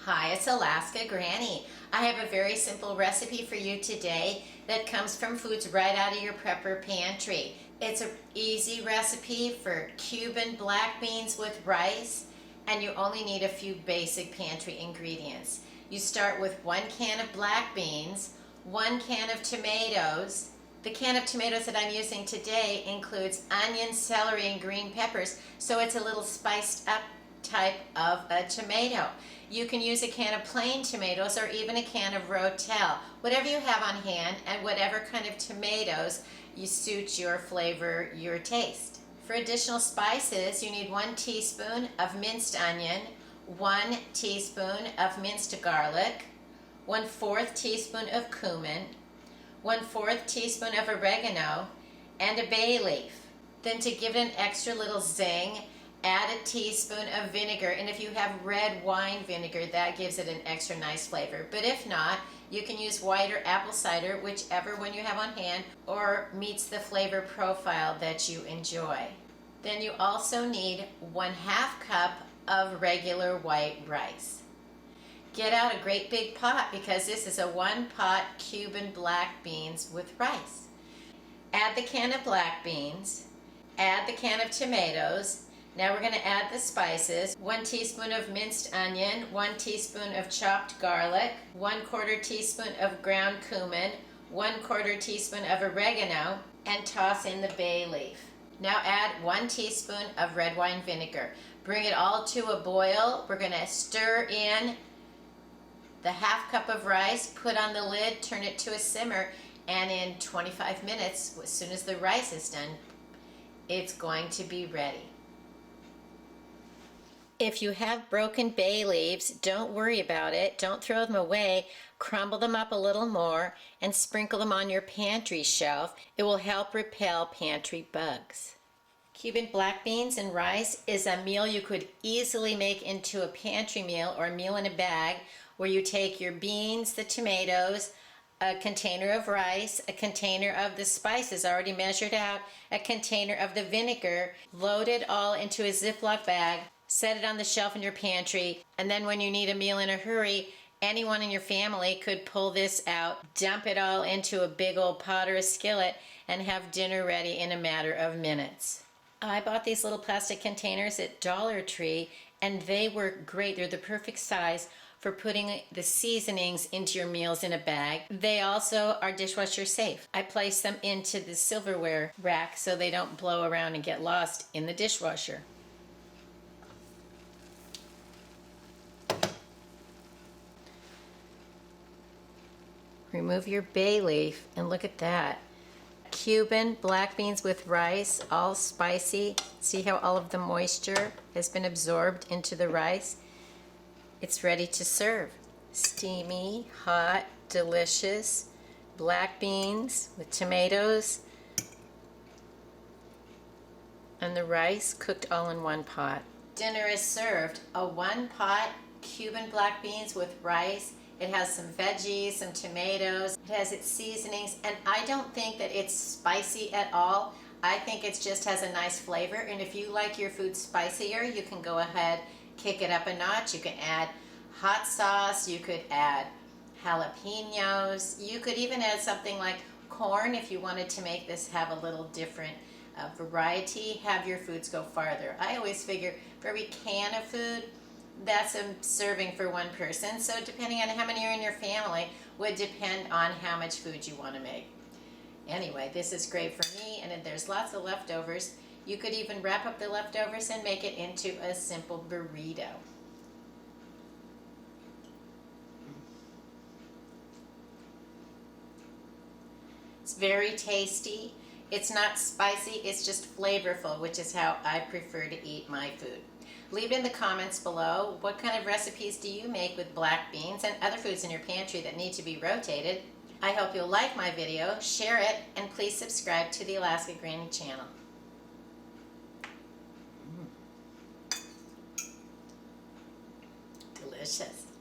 Hi, it's Alaska Granny. I have a very simple recipe for you today that comes from foods right out of your prepper pantry. It's an easy recipe for Cuban black beans with rice, and you only need a few basic pantry ingredients. You start with 1 can of black beans, 1 can of tomatoes. The can of tomatoes that I'm using today includes onion, celery, and green peppers, so it's a little spiced up type of a tomato. You can use a can of plain tomatoes or even a can of Rotel, whatever you have on hand and whatever kind of tomatoes you suit your flavor, your taste. For additional spices, you need 1 teaspoon of minced onion, 1 teaspoon of minced garlic, 1/4 teaspoon of cumin, 1/4 teaspoon of oregano, and a bay leaf. Then to give it an extra little zing, add a teaspoon of vinegar, and if you have red wine vinegar, that gives it an extra nice flavor. But if not, you can use white or apple cider, whichever one you have on hand, or meets the flavor profile that you enjoy. Then you also need 1/2 cup of regular white rice. Get out a great big pot because this is a 1-pot Cuban black beans with rice. Add the can of black beans, add the can of tomatoes. Now we're going to add the spices. 1 teaspoon of minced onion, 1 teaspoon of chopped garlic, 1/4 teaspoon of ground cumin, 1/4 teaspoon of oregano, and toss in the bay leaf. Now add 1 teaspoon of red wine vinegar. Bring it all to a boil. We're going to stir in the 1/2 cup of rice, put on the lid, turn it to a simmer, and in 25 minutes, as soon as the rice is done, it's going to be ready. If you have broken bay leaves, don't worry about it. Don't throw them away. Crumble them up a little more and sprinkle them on your pantry shelf. It will help repel pantry bugs. Cuban black beans and rice is a meal you could easily make into a pantry meal or a meal in a bag, where you take your beans, the tomatoes, a container of rice, a container of the spices already measured out, a container of the vinegar, load it all into a Ziploc bag, set it on the shelf in your pantry, and then when you need a meal in a hurry, anyone in your family could pull this out, dump it all into a big old pot or a skillet, and have dinner ready in a matter of minutes. I bought these little plastic containers at Dollar Tree, and they work great. They're the perfect size for putting the seasonings into your meals in a bag. They also are dishwasher safe. I place them into the silverware rack so they don't blow around and get lost in the dishwasher. Remove your bay leaf and look at that. Cuban black beans with rice, all spicy. See how all of the moisture has been absorbed into the rice? It's ready to serve. Steamy, hot, delicious black beans with tomatoes and the rice cooked all in one pot. Dinner is served. A 1-pot Cuban black beans with rice. It has some veggies, some tomatoes, it has its seasonings, and I don't think that it's spicy at all. I think it just has a nice flavor, and if you like your food spicier, you can go ahead, kick it up a notch. You can add hot sauce, you could add jalapenos, you could even add something like corn if you wanted to make this have a little different variety. Have your foods go farther. I always figure for every can of food, that's a serving for one person, so depending on how many are in your family would depend on how much food you want to make. Anyway, this is great for me, and if there's lots of leftovers, you could even wrap up the leftovers and make it into a simple burrito. It's very tasty. It's not spicy, it's just flavorful, which is how I prefer to eat my food. Leave it in the comments below. What kind of recipes do you make with black beans and other foods in your pantry that need to be rotated? I hope you'll like my video, share it, and please subscribe to the Alaska Granny channel. Delicious.